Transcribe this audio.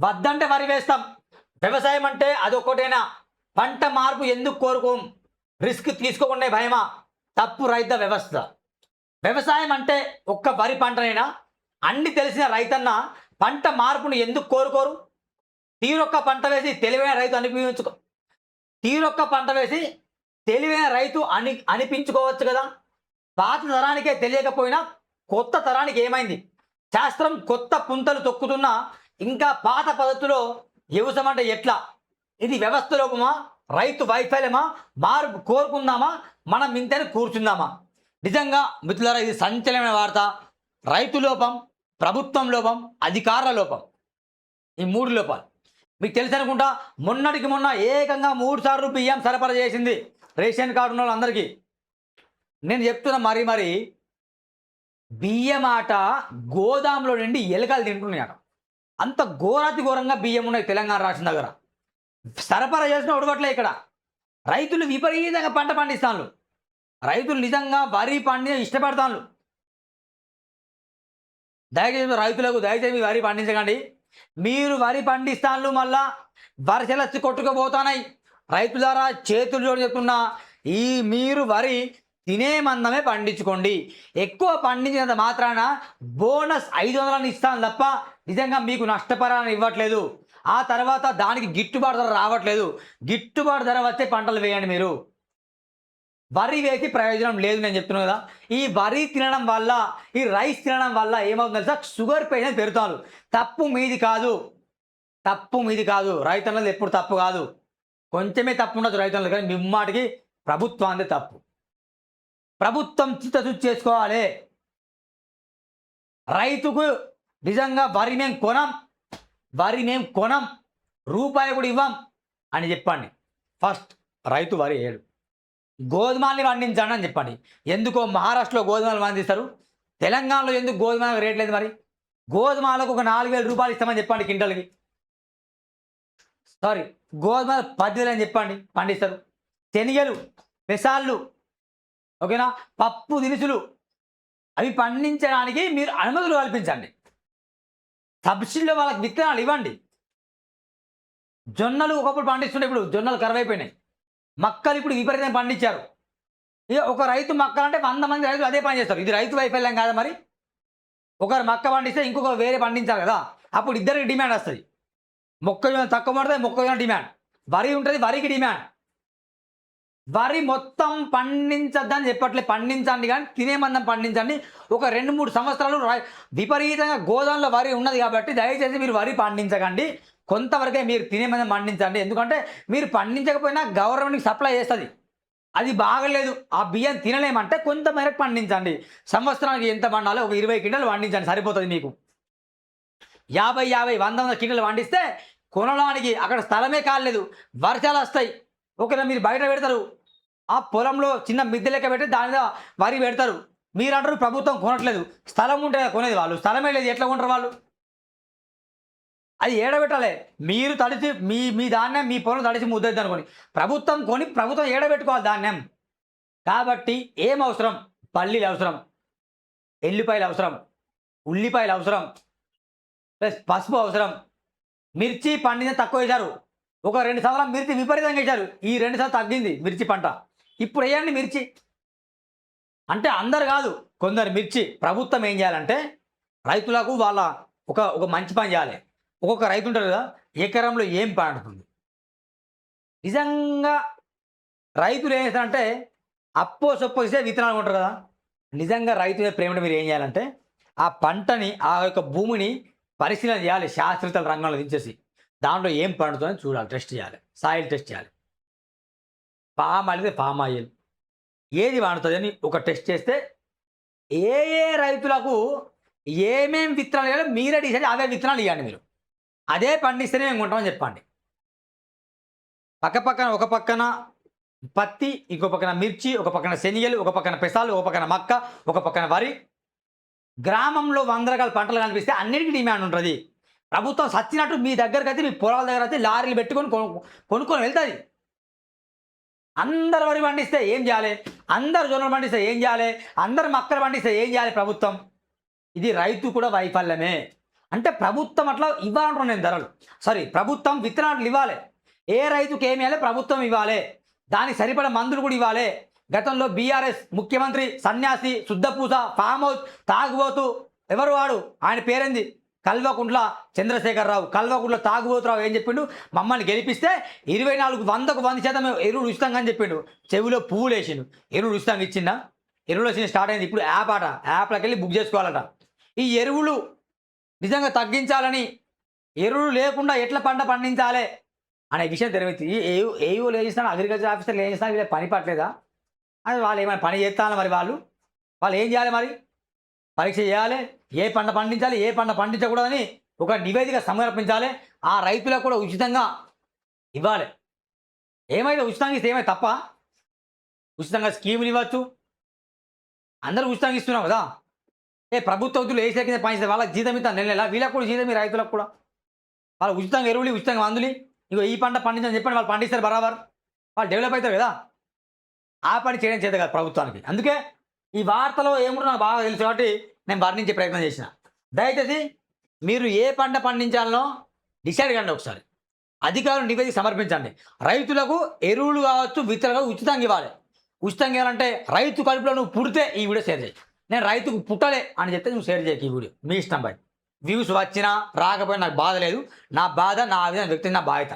వద్దంటే వరి వేస్తాం. వ్యవసాయం అంటే అదొకటేనా? పంట మార్పు ఎందుకు కోరుకోం? రిస్క్ తీసుకోకుండా భయమా? తప్పు రైతు వ్యవస్థ. వ్యవసాయం అంటే ఒక్క వరి పంటనైనా అన్ని తెలిసిన రైతన్న పంట మార్పును ఎందుకు కోరుకోరు? తీరొక్క పంట వేసి తెలివైన రైతు తీరొక్క పంట వేసి తెలివైన రైతు అనిపించుకోవచ్చు కదా. పాత తరానికే తెలియకపోయినా కొత్త తరానికి ఏమైంది? శాస్త్రం కొత్త పుంతలు తొక్కుతున్నా ఇంకా పాత పద్ధతిలో వ్యవసాయం అంటే ఎట్లా? ఇది వ్యవస్థ లోపమా? రైతు వైఫల్యమా? మార్పు కోరుకుందామా? మనం ఇంతని కూర్చుందామా? నిజంగా మిత్రులారా, ఇది సంచలనమైన వార్త. రైతు లోపం, ప్రభుత్వం లోపం, అధికారుల లోపం, ఈ 3 లోపాలు మీకు తెలుసు అనుకుంటా. మొన్నటికి మొన్న ఏకంగా 3 సార్లు బియ్యం సరఫరా చేసింది రేషన్ కార్డు ఉన్న వాళ్ళందరికీ. నేను చెప్తున్నా మరి బియ్యం ఆట గోదాంలో నుండి ఎలుకలు తింటున్నాయట. అంత ఘోరాతి ఘోరంగా బియ్యం ఉన్నాయి తెలంగాణ రాష్ట్రం దగ్గర. సరఫరా చేసిన ఉడగట్లే. ఇక్కడ రైతులు విపరీతంగా పంట పండిస్తాను. రైతులు నిజంగా వరి పండి ఇష్టపడతాను. దయచేసి వరి పండించకండి. మీరు వరి పండిస్తాను మళ్ళా వర్షాలు వచ్చి కొట్టుకుపోతున్నాయి. రైతులారా చేతులు జోడి చెప్తున్నా, మీరు వరి తినే మందమే పండించుకోండి. ఎక్కువ పండించినంత మాత్రాన బోనస్ 500 ఇస్తాను తప్ప నిజంగా మీకు నష్టపరాన్ని ఇవ్వట్లేదు. ఆ తర్వాత దానికి గిట్టుబాటు ధర రావట్లేదు. గిట్టుబాటు ధర వచ్చే పంటలు వేయండి. మీరు వరి వేసి ప్రయోజనం లేదు. నేను చెప్తున్నాను కదా, ఈ వరి తినడం వల్ల, ఈ రైస్ తినడం వల్ల ఏమవుతుంది తెలుసా? షుగర్ పేషెంట్ పెరుగుతారు. తప్పు మీది కాదు. రైతన్నది ఎప్పుడు తప్పు కాదు. కొంచెమే తప్పు ఉండదు రైతన్నది, కానీ మిమ్మాటికి ప్రభుత్వాన్ని తప్పు. ప్రభుత్వం చిత్తశుద్ధి చేసుకోవాలి. రైతుకు నిజంగా వరి మేము కొనం, రూపాయి కూడా ఇవ్వం అని చెప్పండి. ఫస్ట్ రైతు వరి వేయడు. గోధుమల్ని పండించండి అని చెప్పండి. ఎందుకో మహారాష్ట్రలో గోధుమలు పండిస్తారు, తెలంగాణలో ఎందుకు గోధుమలకు రేట్ లేదు? మరి గోధుమలకు ఒక 4,000 రూపాయలు ఇస్తామని చెప్పండి క్వింటల్కి. గోధుమలు 10,000 అని చెప్పండి, పండిస్తారు. శనగలు, పెసాళ్ళు, ఓకేనా, పప్పు దినుసులు అవి పండించడానికి మీరు అనుమతులు కల్పించండి. సబ్సిడీలో వాళ్ళకి విత్తనాలు ఇవ్వండి. జొన్నలు ఒకప్పుడు పండిస్తుంటే ఇప్పుడు జొన్నలు కరువైపోయినాయి. మక్కలు ఇప్పుడు విపరీతంగా పండించారు. ఇక ఒక రైతు మక్కలంటే 100 మంది రైతులు అదే పని చేస్తారు. ఇది రైతు వైఫల్యం కాదా? మరి ఒకరు మక్క పండిస్తే ఇంకొకరు వేరే పండించాలి కదా. అప్పుడు ఇద్దరికి డిమాండ్ వస్తుంది. మొక్కజొన్న తక్కువ పడితే మొక్కజొన్న డిమాండ్, వరి ఉంటుంది వరికి డిమాండ్. వరి మొత్తం పండించద్దని చెప్పట్లే, పండించండి, కానీ తినే మందం పండించండి. ఒక 2-3 సంవత్సరాలు విపరీతంగా గోదాంలో వరి ఉన్నది కాబట్టి దయచేసి మీరు వరి పండించకండి. కొంతవరకే మీరు తినే మందం పండించండి. ఎందుకంటే మీరు పండించకపోయినా గవర్నమెంట్కి సప్లై చేస్తుంది. అది బాగలేదు, ఆ బియ్యం తినలేమంటే కొంత మేరకు పండించండి. సంవత్సరానికి ఎంత పండాలో ఒక 20 క్వింటాలు పండించండి, సరిపోతుంది మీకు. 50, 100 క్వింటాలు పండిస్తే కొనడానికి అక్కడ స్థలమే కాలేదు. వర్షాలు వస్తాయి, ఒకవేళ మీరు బయట పెడతారు, ఆ పొలంలో చిన్న మిద్దె లెక్క పెట్టి దాని మీద వరి పెడతారు. మీరు అంటారు ప్రభుత్వం కొనట్లేదు. స్థలం ఉంటే కొనేది వాళ్ళు, స్థలమే లేదు, ఎట్లా కొంటారు వాళ్ళు? అది ఏడబెట్టాలి. మీరు తడిచి మీ ధాన్యం మీ పొలం తడిచి ముద్దద్దు అనుకోని ప్రభుత్వం కొని ప్రభుత్వం ఏడబెట్టుకోవాలి ధాన్యం. కాబట్టి ఏం అవసరం? పల్లీలు అవసరం, ఎల్లిపాయలు అవసరం, ఉల్లిపాయలు అవసరం, ప్లస్ పసుపు అవసరం. మిర్చి పండించిన తక్కువ వేశారు. ఒక 2 సంవత్సరాలు మిర్చి విపరీతంగా వేశారు. ఈ 2 సంవత్సరాలు తగ్గింది మిర్చి పంట. ఇప్పుడు వేయండి మిర్చి. అంటే అందరు కాదు, కొందరు మిర్చి. ప్రభుత్వం ఏం చేయాలంటే రైతులకు వాళ్ళ ఒక మంచి పని చేయాలి. ఒక్కొక్క రైతు ఉంటారు కదా, ఎకరంలో ఏం పండుతుంది. నిజంగా రైతులు ఏం చేస్తారంటే అప్పో సొప్పో ఇస్తే విత్తనాలు ఉంటారు కదా. నిజంగా రైతు ప్రేమ మీరు ఏం చేయాలంటే ఆ పంటని, ఆ యొక్క భూమిని పరిశీలన చేయాలి. శాస్త్రవేత్తల రంగంలో దించేసి దాంట్లో ఏం పండుతుందని చూడాలి, టెస్ట్ చేయాలి, సాయిల్ టెస్ట్ చేయాలి. పామ్ అయితే పామ్ ఆయిల్ ఏది పండుతుంది అని ఒక టెస్ట్ చేస్తే ఏ రైతులకు ఏమేం విత్తనాలు వేయాలో మీరే డిసైడ్, అవే విత్తనాలు ఇవ్వండి. మీరు అదే పండిస్తేనే మేము కొంటామని చెప్పండి. ఒక పక్కన పత్తి, ఇంకో పక్కన మిర్చి, ఒక పక్కన శనగలు, ఒక పక్కన పెసాలు, ఒక పక్కన మక్క, ఒక పక్కన వరి. గ్రామంలో 100 రకాల పంటలు కనిపిస్తే అన్నిటికీ డిమాండ్ ఉంటుంది. ప్రభుత్వం సచ్చినట్టు మీ దగ్గరకు అయితే, మీ పొలాల దగ్గర అయితే లారీలు పెట్టుకొని కొనుక్కొని వెళ్తుంది. అందరు వరి పండిస్తే ఏం చేయాలి? అందరు జొన్నలు పండిస్తే ఏం చేయాలి? అందరు మక్కలు పండిస్తే ఏం చేయాలి ప్రభుత్వం? ఇది రైతు కూడా వైఫల్యమే. అంటే ప్రభుత్వం అట్లా ఇవ్వాలంటున్నాను నేను ధరలు. ప్రభుత్వం విత్తనాలు ఇవ్వాలి. ఏ రైతుకి ఏమి ఇవ్వాలి? ప్రభుత్వం ఇవ్వాలి. దానికి సరిపడ మందులు కూడా ఇవ్వాలి. గతంలో బీఆర్ఎస్ ముఖ్యమంత్రి సన్యాసి, శుద్ధపూస, ఫామ్ హౌస్, తాగుబోతు, ఎవరు వాడు? ఆయన పేరేంది? కల్వకుంట్ల చంద్రశేఖరరావు. కల్వకుంట్ల తాగుబోతురావు ఏం చెప్పిండు? మమ్మల్ని గెలిపిస్తే 24,100% ఎరువులు ఉచితంగా అని చెప్పిండు. చెవిలో పువ్వులు వేసిండు. ఎరువులు ఉచితంగా ఇచ్చిందా? ఎరువులు వచ్చిన స్టార్ట్ అయింది. ఇప్పుడు యాప్లోకి వెళ్ళి బుక్ చేసుకోవాలట. ఈ ఎరువులు నిజంగా తగ్గించాలని, ఎరువులు లేకుండా ఎట్లా పంట పండించాలి అనే విషయం తెలియదు. ఏవోలు ఏం చేస్తాను, అగ్రికల్చర్ ఆఫీసర్లు ఏం చేస్తాను, వీళ్ళకి పని పట్టలేదా? అది వాళ్ళు ఏమైనా పని చేస్తాను మరి వాళ్ళు ఏం చేయాలి మరి? పరీక్ష చేయాలి, ఏ పంట పండించాలి, ఏ పంట పండించకూడదని ఒక నివేదిక సమర్పించాలి. ఆ రైతులకు కూడా ఉచితంగా ఇవ్వాలి. ఏమైతే ఉచితంగా ఇస్తే ఏమైతే తప్ప? ఉచితంగా స్కీములు ఇవ్వచ్చు, అందరూ ఉచితంగా ఇస్తున్నాం కదా. ప్రభుత్వ ఉద్యోగులు వేసే కింద పనిచేస్తే వాళ్ళకి జీతం ఇస్తాను నెల నెల, వీళ్ళకి కూడా జీతం, రైతులకు కూడా వాళ్ళు ఉచితంగా ఎరువులు, ఉచితంగా మందులు, ఇగో ఈ పంట పండించని చెప్పండి, వాళ్ళు పండిస్తారు బరాబర్, వాళ్ళు డెవలప్ అవుతారు కదా. ఆ పని చేయడం చేత కదా ప్రభుత్వానికి. అందుకే ఈ వార్తలో ఏముంటో నాకు బాగా తెలుసు కాబట్టి నేను వర్ణించే ప్రయత్నం చేసిన. దయచేసి మీరు ఏ పంట పండించాలనో డిసైడ్ కండి ఒకసారి. అధికారులు నివేదిక సమర్పించండి. రైతులకు ఎరువులు కావచ్చు, విత్తనాలు ఉచితంగా ఇవ్వాలి. ఉచితంగా ఇవ్వాలంటే రైతు కడుపులో నువ్వు పుడితే ఈ వీడియో షేర్ చేయి. నేను రైతుకు పుట్టలే అని చెప్తే నువ్వు షేర్ చేయకు ఈ వీడియో. మీ ఇష్టం బాయ్. వ్యూస్ వచ్చినా రాకపోయినా నాకు బాధ లేదు. నా బాధ నా విధంగా వ్యక్తి నా బాధ్యత.